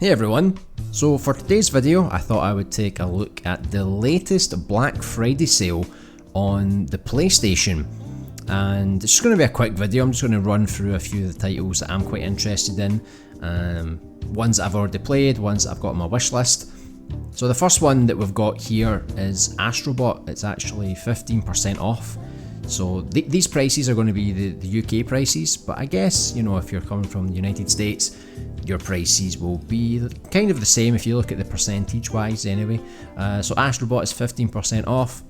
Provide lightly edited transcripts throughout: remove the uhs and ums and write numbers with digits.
Hey everyone, so for today's video I thought I would take a look at the latest Black Friday sale on the PlayStation, and it's just going to be a quick video. I'm just going to run through a few of the titles that I'm quite interested in, ones that I've already played, ones that I've got on my wish list. So the first one that we've got here is Astrobot. It's actually 15% off. So these prices are going to be the UK prices, but I guess, you know, if you're coming from the United States, your prices will be kind of the same if you look at the percentage wise anyway. So Astrobot is 15% off.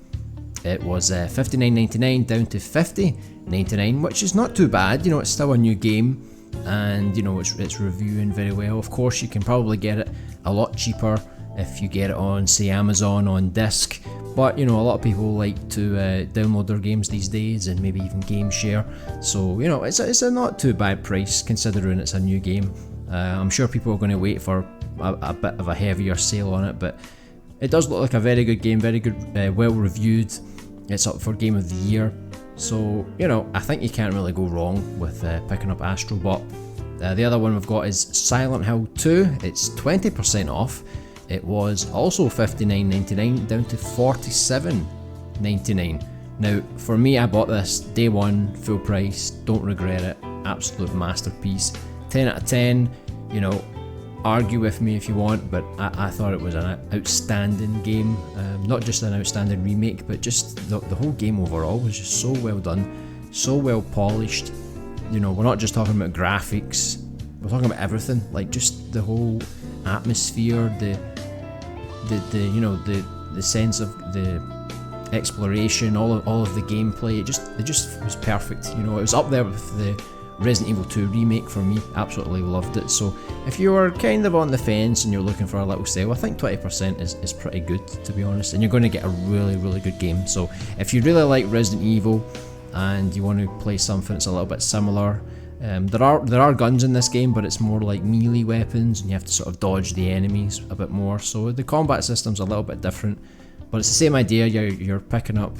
It was $59.99 down to $50.99, which is not too bad. You know, it's still a new game, and you know it's reviewing very well. Of course, you can probably get it a lot cheaper if you get it on, say, Amazon on disc. But you know, a lot of people like to download their games these days and maybe even game share. So you know, it's a not too bad price considering it's a new game. I'm sure people are going to wait for a bit of a heavier sale on it, but it does look like a very good game, very good, well reviewed. It's up for Game of the Year, so you know, I think you can't really go wrong with picking up Astrobot. The other one we've got is Silent Hill 2. It's 20% off. It was also $59.99 down to $47.99. Now, for me, I bought this day one, full price, don't regret it, absolute masterpiece. 10 out of 10, you know, argue with me if you want, but I thought it was an outstanding game. Not just an outstanding remake, but just the whole game overall was just so well done, so well polished. You know, we're not just talking about graphics, we're talking about everything, like just the whole atmosphere, the sense of the exploration, all of the gameplay. It just was perfect. You know, it was up there with the Resident Evil 2 remake for me. Absolutely loved it. So if you are kind of on the fence and you're looking for a little sale, I think 20% is pretty good, to be honest, and you're going to get a really good game. So if you really like Resident Evil and you want to play something that's a little bit similar, there are guns in this game, but it's more like melee weapons and you have to sort of dodge the enemies a bit more. So the combat system's a little bit different, but it's the same idea. You're picking up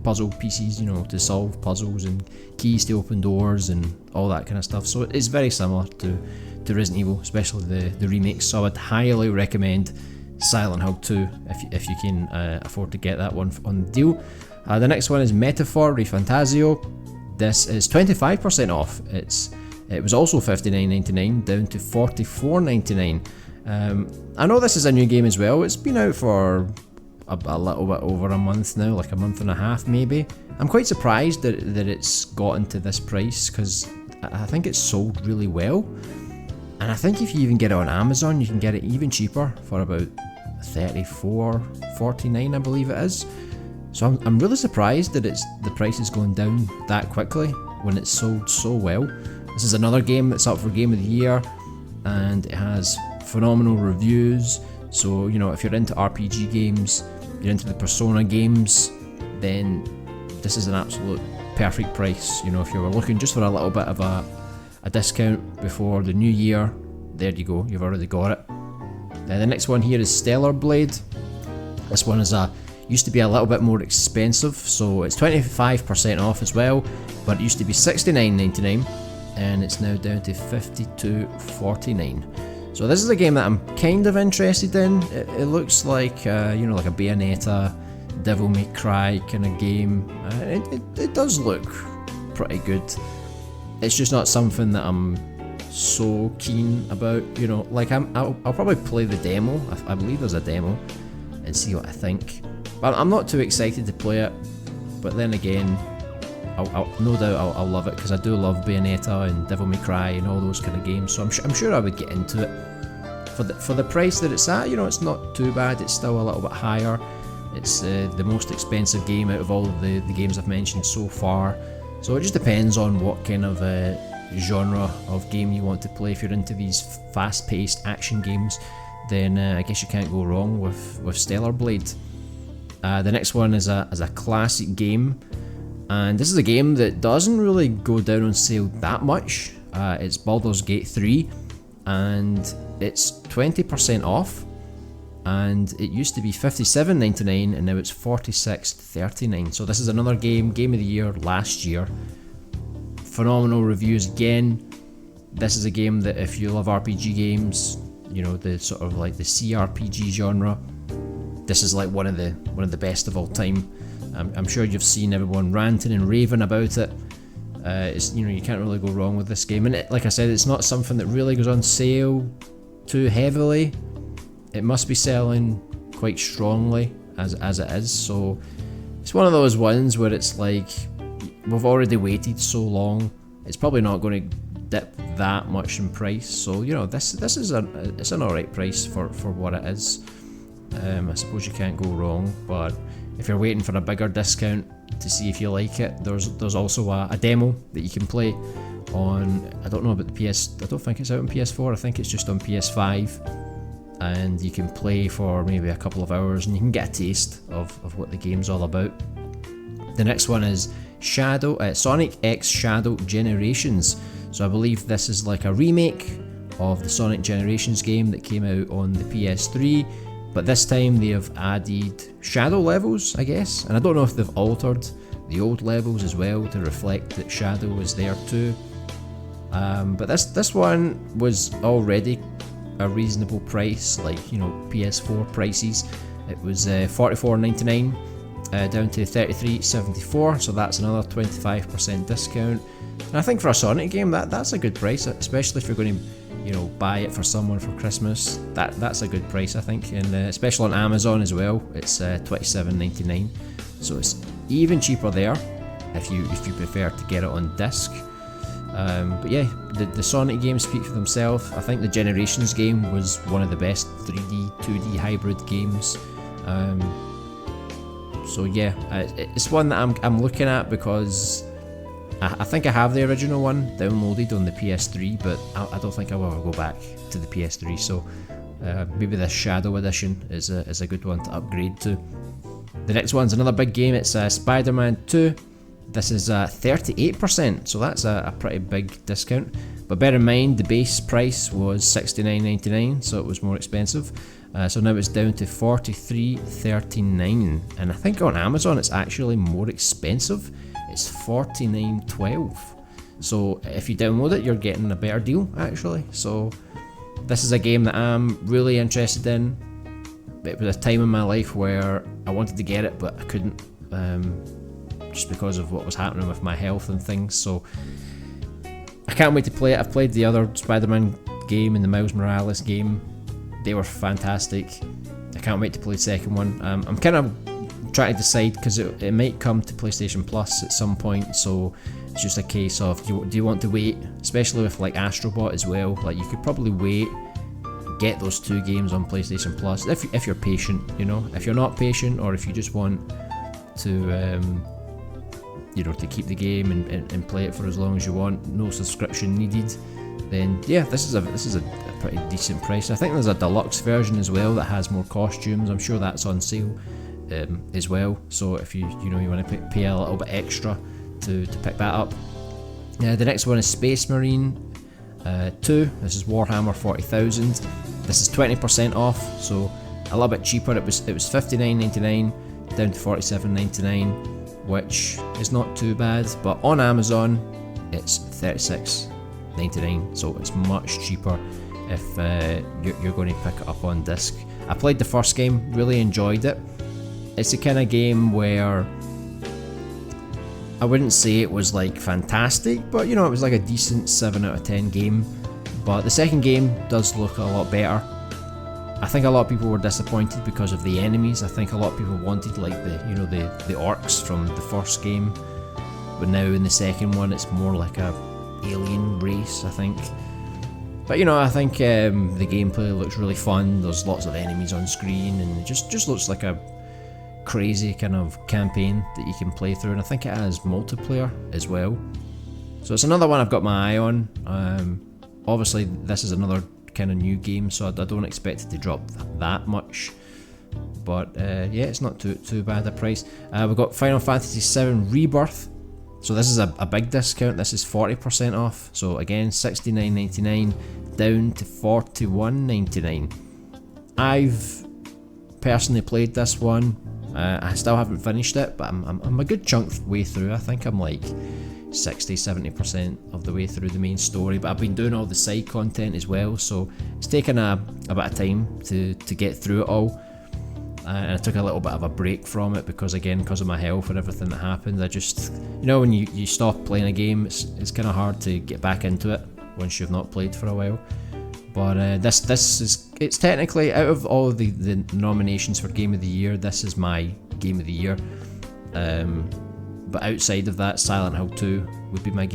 puzzle pieces, you know, to solve puzzles and keys to open doors and all that kind of stuff. So it's very similar to Resident Evil, especially the remakes. So I would highly recommend Silent Hill 2 if you can afford to get that one on the deal. The next one is Metaphor Refantasio. This is 25% off. It was also $59.99 down to $44.99. I know this is a new game as well. It's been out for a little bit over a month now, like a month and a half maybe. I'm quite surprised that it's gotten to this price, because I think it's sold really well, and I think if you even get it on Amazon you can get it even cheaper for about $34.49, I believe it is. So I'm really surprised that the price is going down that quickly when it's sold so well. This is another game that's up for Game of the Year, and it has phenomenal reviews. So you know, if you're into RPG games, you're into the Persona games, then this is an absolute perfect price. You know, if you were looking just for a little bit of a discount before the new year, there you go, you've already got it. The next one here is Stellar Blade. This one used to be a little bit more expensive, so it's 25% off as well, but it used to be $69.99 and it's now down to $52.49. So this is a game that I'm kind of interested in. It looks like you know, like a Bayonetta, Devil May Cry kind of game. It does look pretty good. It's just not something that I'm so keen about. You know, like I'll probably play the demo. I believe there's a demo, and see what I think. But I'm not too excited to play it. But then again, no doubt I'll love it, because I do love Bayonetta and Devil May Cry and all those kind of games. So I'm sure I would get into it. For the price that it's at, you know, it's not too bad. It's still a little bit higher. It's the most expensive game out of all of the games I've mentioned so far. So it just depends on what kind of genre of game you want to play. If you're into these fast-paced action games, then I guess you can't go wrong with Stellar Blade. The next one is a classic game, and this is a game that doesn't really go down on sale that much. It's Baldur's Gate 3, and it's 20% off, and it used to be $57.99 and now it's $46.39. So this is another game of the year last year. Phenomenal reviews again. This is a game that if you love RPG games, you know, the sort of like the CRPG genre, this is like one of the best of all time. I'm sure you've seen everyone ranting and raving about it. It's, you know, you can't really go wrong with this game, and like I said, it's not something that really goes on sale too heavily. It must be selling quite strongly as it is, so it's one of those ones where it's like, we've already waited so long, it's probably not going to dip that much in price. So, you know, this is it's an alright price for what it is. I suppose you can't go wrong, but if you're waiting for a bigger discount to see if you like it, there's also a demo that you can play on, I don't know about the PS, I don't think it's out on PS4, I think it's just on PS5, and you can play for maybe a couple of hours and you can get a taste of what the game's all about. The next one is Sonic X Shadow Generations. So I believe this is like a remake of the Sonic Generations game that came out on the PS3, but this time they have added shadow levels, I guess, and I don't know if they've altered the old levels as well to reflect that Shadow is there too. But this one was already a reasonable price, like, you know, PS4 prices. It was $44.99 down to $33.74, so that's another 25% discount. And I think for a Sonic game, that's a good price, especially if you're going to, you know, buy it for someone for Christmas. That's a good price, I think, and especially on Amazon as well. It's $27.99, so it's even cheaper there if you prefer to get it on disc. But yeah, the Sonic games speak for themselves. I think the Generations game was one of the best 3D, 2D hybrid games. So yeah, it's one that I'm looking at because I think I have the original one downloaded on the PS3, but I don't think I'll ever go back to the PS3. So maybe the Shadow Edition is a good one to upgrade to. The next one's another big game. It's Spider-Man 2. This is 38%, so that's a pretty big discount. But bear in mind, the base price was $69.99, so it was more expensive. So now it's down to $43.39, and I think on Amazon it's actually more expensive. It's $49.12. So if you download it, you're getting a better deal actually. So this is a game that I'm really interested in. It was a time in my life where I wanted to get it, but I couldn't, just because of what was happening with my health and things. So I can't wait to play it. I've played the other Spider-Man game and the Miles Morales game. They were fantastic. I can't wait to play the second one. I'm kind of trying to decide because it might come to PlayStation Plus at some point, so it's just a case of do you want to wait, especially with like Astro Bot as well. Like, you could probably wait, get those two games on PlayStation Plus if you're patient, you know. If you're not patient, or if you just want to you know, to keep the game and play it for as long as you want, no subscription needed, then yeah, this is a pretty decent price. I think there's a deluxe version as well that has more costumes. I'm sure that's on sale as well. So if you want to pay a little bit extra to pick that up. The next one is Space Marine 2. This is Warhammer 40,000. This is 20% off, so a little bit cheaper. It was $59.99 down to $47.99, which is not too bad. But on Amazon, it's $36.99, so it's much cheaper if you're going to pick it up on disc. I played the first game, really enjoyed it. It's the kind of game where I wouldn't say it was like fantastic, but you know, it was like a decent 7 out of 10 game. But the second game does look a lot better. I think a lot of people were disappointed because of the enemies. I think a lot of people wanted like the orcs from the first game, but now in the second one it's more like a alien race, I think. But you know, I think the gameplay looks really fun. There's lots of enemies on screen, and it just looks like a crazy kind of campaign that you can play through, and I think it has multiplayer as well. So it's another one I've got my eye on. Obviously this is another kind of new game, so I don't expect it to drop that much, but yeah, it's not too bad a price. We've got Final Fantasy VII Rebirth. So this is a big discount. This is 40% off, so again $69.99 down to $41.99. I've personally played this one. I still haven't finished it, but I'm a good chunk way through. I think I'm like 60-70% of the way through the main story, but I've been doing all the side content as well, so it's taken a bit of time to get through it all. And I took a little bit of a break from it because of my health and everything that happened. I just, when you stop playing a game, it's kind of hard to get back into it once you've not played for a while. But it's technically, out of all of the nominations for Game of the Year, this is my Game of the Year. But outside of that, Silent Hill 2 would be my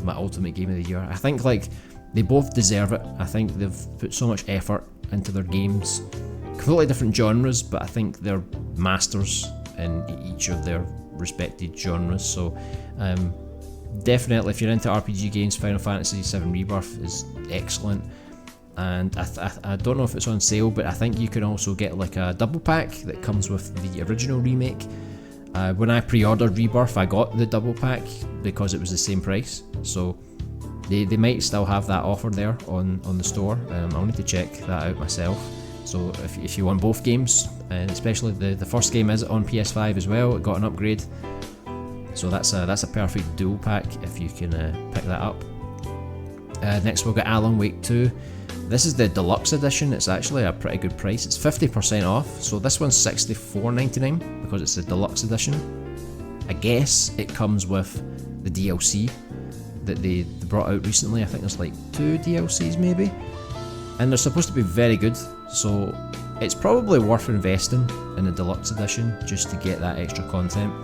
ultimate Game of the Year. I think they both deserve it. I think they've put so much effort into their games. Completely different genres, but I think they're masters in each of their respected genres. So definitely, if you're into RPG games, Final Fantasy VII Rebirth is excellent. And I don't know if it's on sale, but I think you can also get like a double pack that comes with the original remake. When I pre-ordered Rebirth, I got the double pack because it was the same price. So they might still have that offer there on the store. I'll need to check that out myself. So if you want both games, and especially the first game is on PS5 as well, it got an upgrade. So that's a perfect dual pack if you can pick that up. Next we've got Alan Wake 2. This is the deluxe edition. It's actually a pretty good price. It's 50% off. So this one's $64.99 because it's the deluxe edition. I guess it comes with the DLC that they brought out recently. I think there's like 2 DLCs maybe, and they're supposed to be very good. So it's probably worth investing in the deluxe edition just to get that extra content.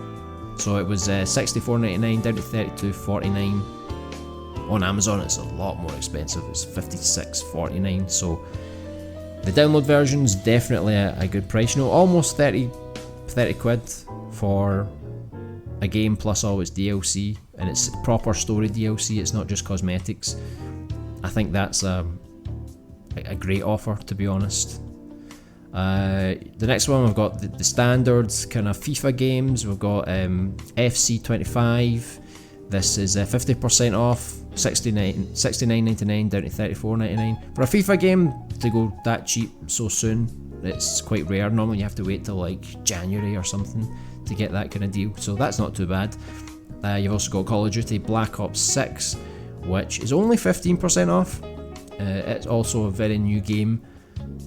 So it was $64.99 down to $32.49. On Amazon it's a lot more expensive, it's $56.49, so the download version's definitely a good price. Almost 30 quid for a game plus all its DLC, and it's proper story DLC, it's not just cosmetics. I think that's a great offer, to be honest. The next one, we've got the standard kind of FIFA games. We've got FC 25. This is 50% off, $69.99 down to $34.99. For a FIFA game to go that cheap so soon, it's quite rare. Normally you have to wait till like January or something to get that kind of deal, so that's not too bad. You've also got Call of Duty Black Ops 6, which is only 15% off. It's also a very new game,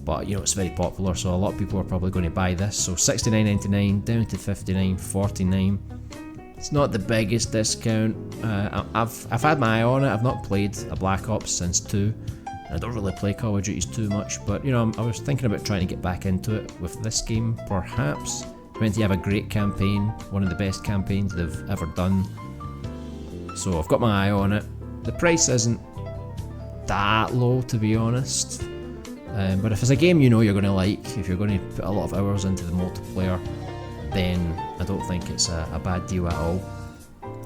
but it's very popular, so a lot of people are probably going to buy this. So $69.99 down to $59.49. It's not the biggest discount. I've had my eye on it. I've not played a Black Ops since 2. I don't really play Call of Duty too much, but I was thinking about trying to get back into it with this game, perhaps. It's meant to have a great campaign, one of the best campaigns they've ever done. So I've got my eye on it. The price isn't that low, to be honest. But if it's a game you're going to like, if you're going to put a lot of hours into the multiplayer, then I don't think it's a bad deal at all.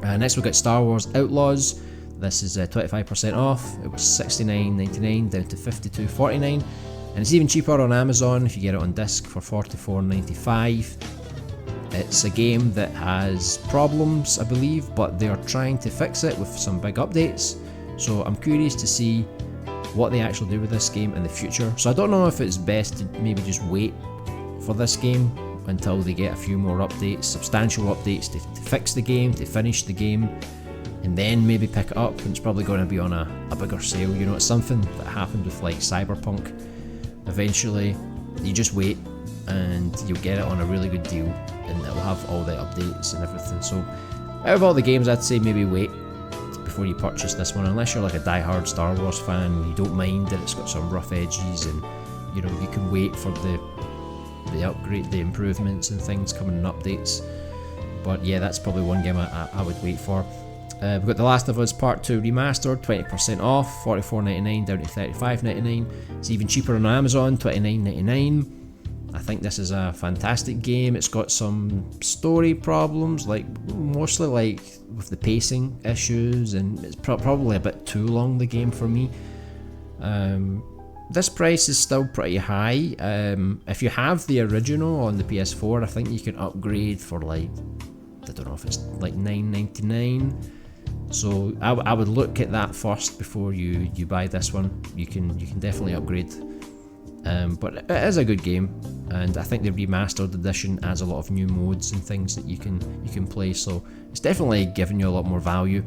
Next we've got Star Wars Outlaws. This is 25% off. It was $69.99 down to $52.49, and it's even cheaper on Amazon if you get it on disc for $44.95. It's a game that has problems, I believe, but they are trying to fix it with some big updates. So I'm curious to see what they actually do with this game in the future. So I don't know if it's best to maybe just wait for this game until they get a few more updates, substantial updates to fix the game, to finish the game, and then maybe pick it up. And it's probably going to be on a bigger sale. It's something that happened with like Cyberpunk. Eventually you just wait and you'll get it on a really good deal, and it'll have all the updates and everything. So out of all the games, I'd say maybe wait before you purchase this one, unless you're like a die-hard Star Wars fan and you don't mind that it's got some rough edges, and you can wait for the upgrade, the improvements and things coming in updates. But yeah, that's probably one game I would wait for. We've got The Last of Us Part 2 Remastered, 20% off, $44.99 down to $35.99. It's even cheaper on Amazon, $29.99. I think this is a fantastic game. It's got some story problems, mostly with the pacing issues, and it's probably a bit too long, the game, for me. This price is still pretty high. If you have the original on the PS4, I think you can upgrade for I don't know if it's like $9.99. So I would look at that first before you buy this one. You can definitely upgrade. But it is a good game. and I think the remastered edition adds a lot of new modes and things that you can play, so it's definitely giving you a lot more value.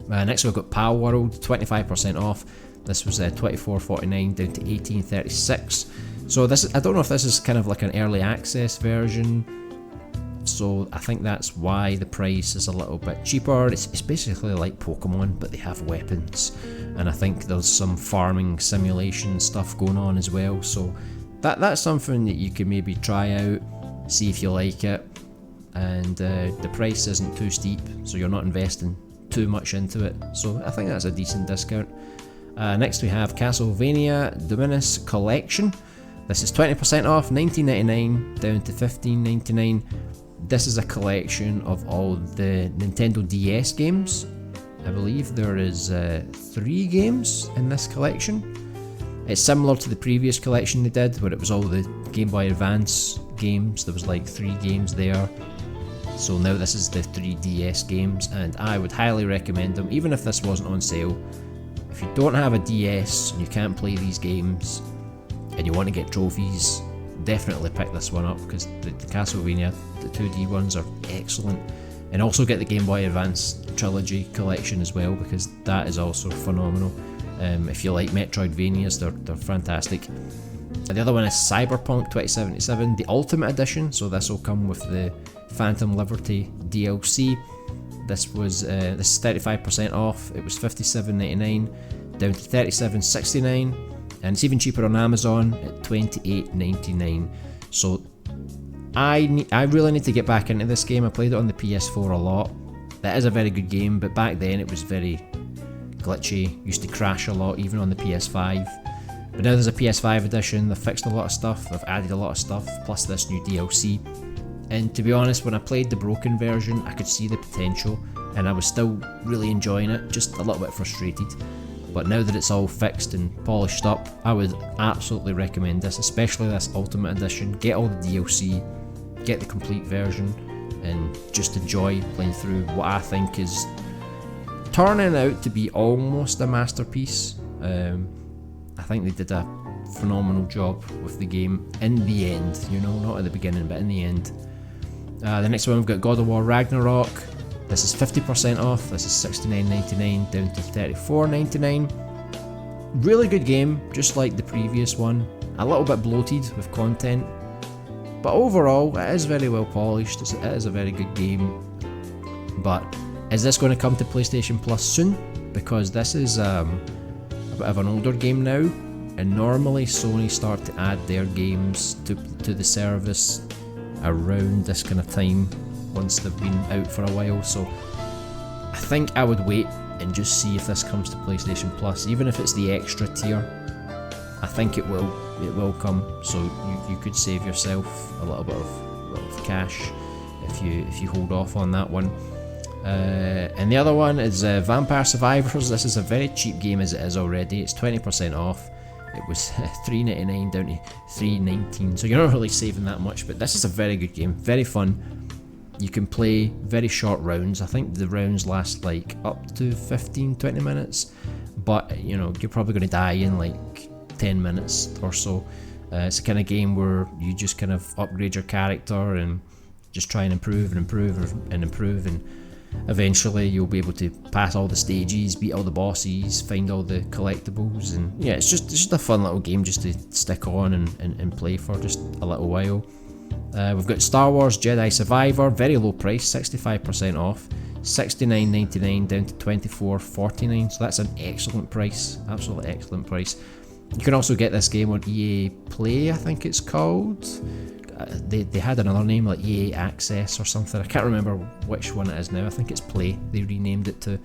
Next we've got Pal World, 25% off. This was $24.49 down to $18.36. So this, I don't know if this is kind of like an early access version, so I think that's why the price is a little bit cheaper. It's basically like Pokemon, but they have weapons, and I think there's some farming simulation stuff going on as well, so that's something that you can maybe try out, see if you like it, and the price isn't too steep, so you're not investing too much into it, so I think that's a decent discount. Next we have Castlevania Dominus Collection. This is 20% off, $19.99 down to $15.99. This is a collection of all the Nintendo DS games. I believe there is 3 games in this collection. It's similar to the previous collection they did, where it was all the Game Boy Advance games. There was like 3 games there. So now this is the 3 DS games, and I would highly recommend them, even if this wasn't on sale. If you don't have a DS and you can't play these games, and you want to get trophies, definitely pick this one up, because the Castlevania, the 2D ones are excellent. And also get the Game Boy Advance Trilogy collection as well, because that is also phenomenal. If you like Metroidvanias, they're fantastic. The other one is Cyberpunk 2077, the Ultimate Edition, so this will come with the Phantom Liberty DLC. This is 35% off, it was $57.99 down to $37.69, and it's even cheaper on Amazon at $28.99. So I really need to get back into this game. I played it on the PS4 a lot. That is a very good game, but back then it was very glitchy, used to crash a lot even on the PS5. But now there's a PS5 edition, they've fixed a lot of stuff, they've added a lot of stuff, plus this new DLC. And to be honest, when I played the broken version, I could see the potential, and I was still really enjoying it, just a little bit frustrated. But now that it's all fixed and polished up, I would absolutely recommend this, especially this Ultimate Edition. Get all the DLC, get the complete version, and just enjoy playing through what I think is turning out to be almost a masterpiece. I think they did a phenomenal job with the game in the end, you know, not at the beginning, but in the end. The next one we've got God of War Ragnarok. This is 50% off, this is $69.99 down to $34.99. Really good game, just like the previous one. A little bit bloated with content, but overall it is very well polished, it is a very good game. But is this going to come to PlayStation Plus soon? Because this is a bit of an older game now, and normally Sony start to add their games to the service around this kind of time, once they've been out for a while. So I think I would wait and just see if this comes to PlayStation Plus, even if it's the extra tier. I think it will come, so you could save yourself a little bit of cash if you hold off on that one. And the other one is Vampire Survivors. This is a very cheap game as it is already. It's 20% off. It was $3.99 down to $3.19, so you're not really saving that much, but this is a very good game, very fun. You can play very short rounds. I think the rounds last like up to 15-20 minutes, but you know, you're probably going to die in like 10 minutes or so. It's a kind of game where you just kind of upgrade your character and just try and improve and improve and improve, and eventually you'll be able to pass all the stages, beat all the bosses, find all the collectibles, and yeah, it's just a fun little game just to stick on and play for just a little while. We've got Star Wars Jedi Survivor, very low price, 65% off, $69.99 down to $24.49, so that's an excellent price, absolutely excellent price. You can also get this game on EA Play, I think it's called. They had another name like EA Access or something, I can't remember which one it is now. I think it's Play, they renamed it to.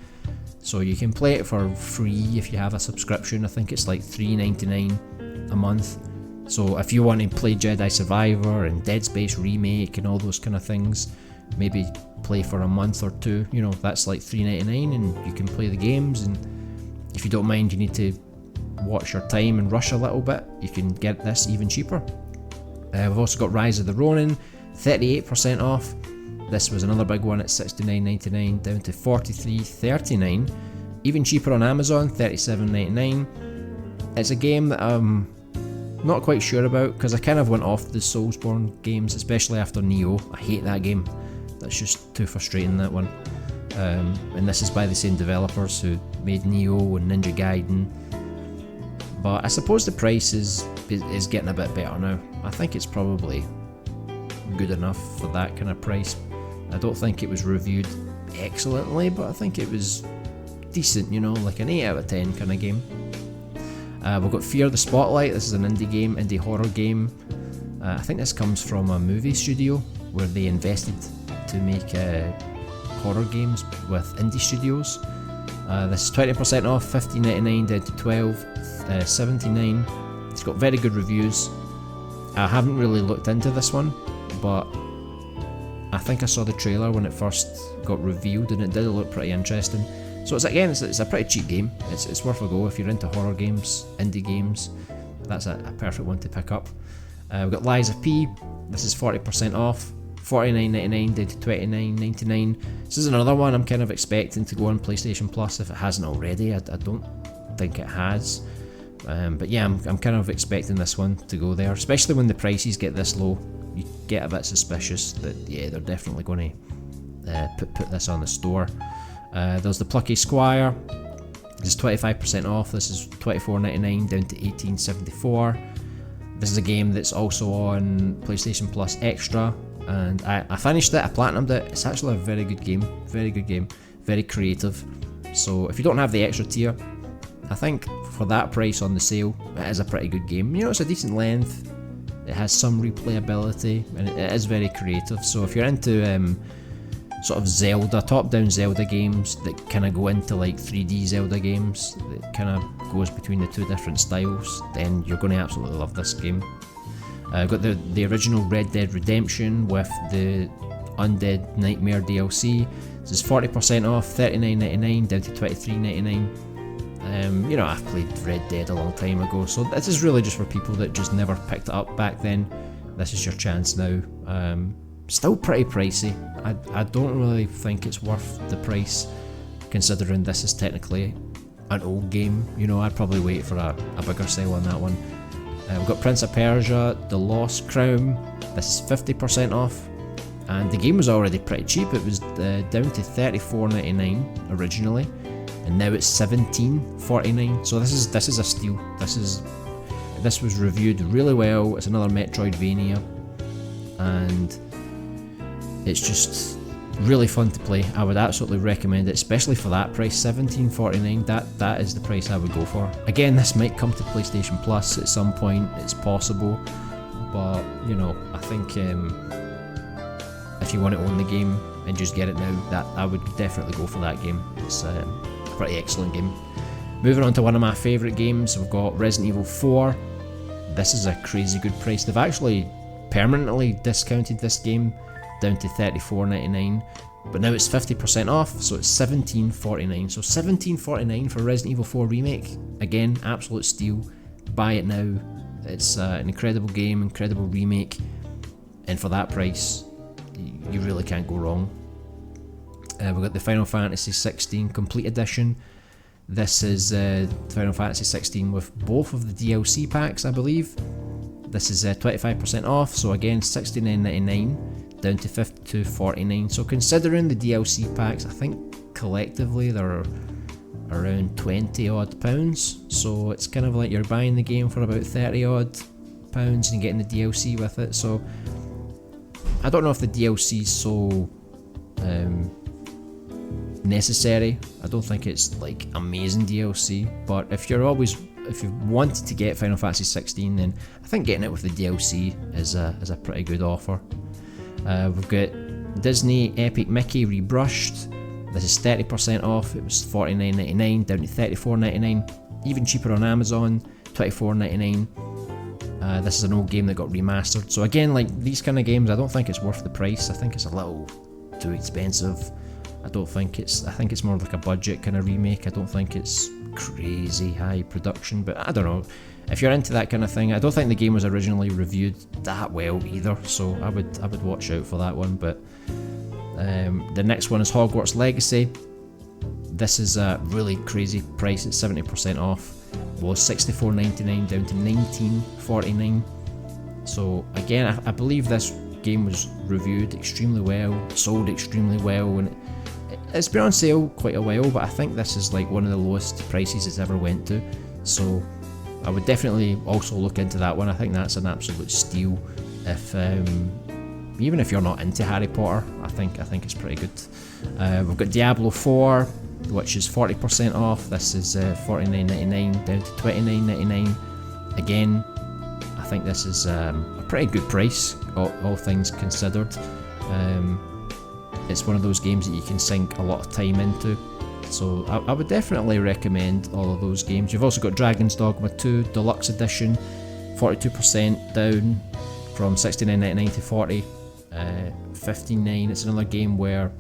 So you can play it for free if you have a subscription. I think it's like $3.99 a month. So if you want to play Jedi Survivor and Dead Space Remake and all those kind of things, maybe play for a month or two, you know, that's like $3.99 and you can play the games. And if you don't mind, you need to watch your time and rush a little bit, you can get this even cheaper. We've also got Rise of the Ronin, 38% off. This was another big one at $69.99 down to $43.39. Even cheaper on Amazon, $37.99. It's a game that I'm not quite sure about, because I kind of went off the Soulsborne games, especially after Nioh. I hate that game. That's just too frustrating, that one. And this is by the same developers who made Nioh and Ninja Gaiden. But I suppose the price is getting a bit better now. I think it's probably good enough for that kind of price. I don't think it was reviewed excellently, but I think it was decent, you know, like an 8 out of 10 kind of game. We've got Fear the Spotlight. This is an indie horror game. I think this comes from a movie studio where they invested to make horror games with indie studios. This is 20% off, $15.99 down to $12.79. It's got very good reviews. I haven't really looked into this one, but I think I saw the trailer when it first got revealed and it did look pretty interesting. So it's a pretty cheap game. It's worth a go if you're into horror games, indie games. That's a perfect one to pick up. We've got Lies of P. This is 40% off, $49.99 down to $29.99. This is another one I'm kind of expecting to go on PlayStation Plus if it hasn't already. I don't think it has. But yeah, I'm kind of expecting this one to go there, especially when the prices get this low. You get a bit suspicious that, yeah, they're definitely going to put this on the store. There's the Plucky Squire. This is 25% off. This is $24.99 down to $18.74. This is a game that's also on PlayStation Plus Extra, and I finished it, I platinumed it. It's actually a very good game, very creative. So if you don't have the extra tier, I think for that price on the sale, it is a pretty good game. You know, it's a decent length, it has some replayability, and it is very creative. So if you're into sort of Zelda, top-down Zelda games that kind of go into like 3D Zelda games, that kind of goes between the two different styles, then you're going to absolutely love this game. I've got the original Red Dead Redemption with the Undead Nightmare DLC. This is 40% off, $39.99 down to $23.99. You know, I've played Red Dead a long time ago, so this is really just for people that just never picked it up back then. This is your chance now. Still pretty pricey. I don't really think it's worth the price, considering this is technically an old game. You know, I'd probably wait for a bigger sale on that one. We've got Prince of Persia, The Lost Crown. This is 50% off, and the game was already pretty cheap. It was down to $34.99 originally, and now it's $17.49. So this is a steal. This was reviewed really well. It's another Metroidvania, and it's just really fun to play. I would absolutely recommend it, especially for that price, $17.49. That is the price I would go for. Again, this might come to PlayStation Plus at some point. It's possible, but you know, I think if you want to own the game and just get it now, that I would definitely go for that game. It's a pretty excellent game. Moving on to one of my favourite games, we've got Resident Evil 4. This is a crazy good price. They've actually permanently discounted this game down to $34.99, but now it's 50% off, so it's $17.49. So $17.49 for Resident Evil 4 Remake. Again, absolute steal. Buy it now. It's an incredible game, incredible remake, and for that price, you really can't go wrong. We've got the Final Fantasy 16 Complete Edition. This is Final Fantasy 16 with both of the DLC packs, I believe. This is 25% off, so again $69.99 down to $52.49. So considering the DLC packs, I think collectively they're around 20 odd pounds. So it's kind of like you're buying the game for about 30 odd pounds and getting the DLC with it. So I don't know if the DLC is so necessary. I don't think it's like amazing DLC, but if you wanted to get Final Fantasy 16, then I think getting it with the DLC is a pretty good offer. We've got Disney Epic Mickey Rebrushed. This is 30% off. It was $49.99 down to $34.99. Even cheaper on Amazon, $24.99. This is an old game that got remastered. So again, like these kind of games, I don't think it's worth the price. I think it's a little too expensive. I think it's more like a budget kind of remake. I don't think it's crazy high production, but I don't know. If you're into that kind of thing, I don't think the game was originally reviewed that well either, so I would watch out for that one. But the next one is Hogwarts Legacy. This is a really crazy price. It's 70% off. was $64.99 down to $19.49. So again, I believe this game was reviewed extremely well, sold extremely well, and it's been on sale quite a while, but I think this is like one of the lowest prices it's ever went to. So I would definitely also look into that one. I think that's an absolute steal. If even if you're not into Harry Potter, I think it's pretty good. We've got Diablo 4, which is 40% off. This is $49.99 down to $29.99. Again, I think this is a pretty good price, all things considered. It's one of those games that you can sink a lot of time into. So I would definitely recommend all of those games. You've also got Dragon's Dogma 2 Deluxe Edition, 42% down from $69.99 to $59. It's another game where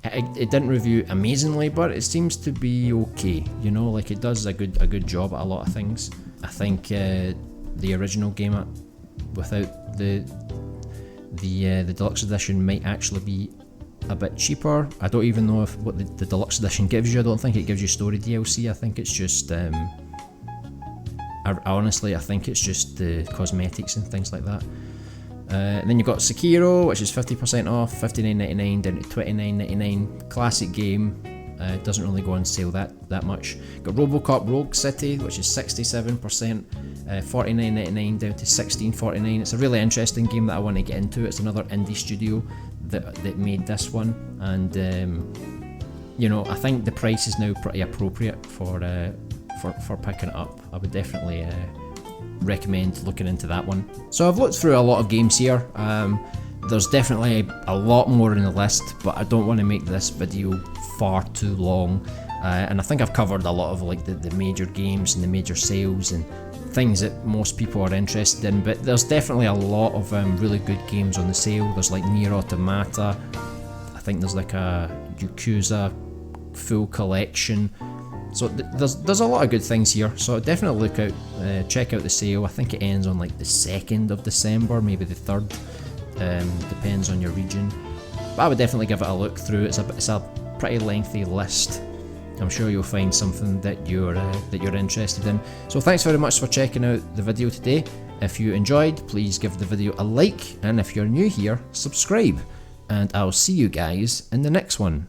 it didn't review amazingly, but it seems to be okay. You know, like it does a good job at a lot of things. I think the original game without the deluxe edition might actually be a bit cheaper. I don't even know what the deluxe edition gives you. I don't think it gives you story DLC. I think it's just honestly, I think it's just the cosmetics and things like that. And then you've got Sekiro, which is 50% off, $59.99 down to $29.99. Classic game. Doesn't really go on sale that much. Got RoboCop Rogue City, which is 67%, $49.99 down to $16.49. It's a really interesting game that I want to get into. It's another indie studio that made this one, and you know, I think the price is now pretty appropriate for picking it up. I would definitely recommend looking into that one. So I've looked through a lot of games here. There's definitely a lot more in the list, but I don't want to make this video far too long. And I think I've covered a lot of like the major games and the major sales and things that most people are interested in. But there's definitely a lot of really good games on the sale. There's like Nier Automata. I think there's like a Yakuza full collection. So there's a lot of good things here. So definitely look out, check out the sale. I think it ends on like the 2nd of December, maybe the 3rd. Depends on your region, but I would definitely give it a look through. It's a pretty lengthy list. I'm sure you'll find something that you're interested in. So thanks very much for checking out the video today. If you enjoyed, please give the video a like, and if you're new here, subscribe, and I'll see you guys in the next one.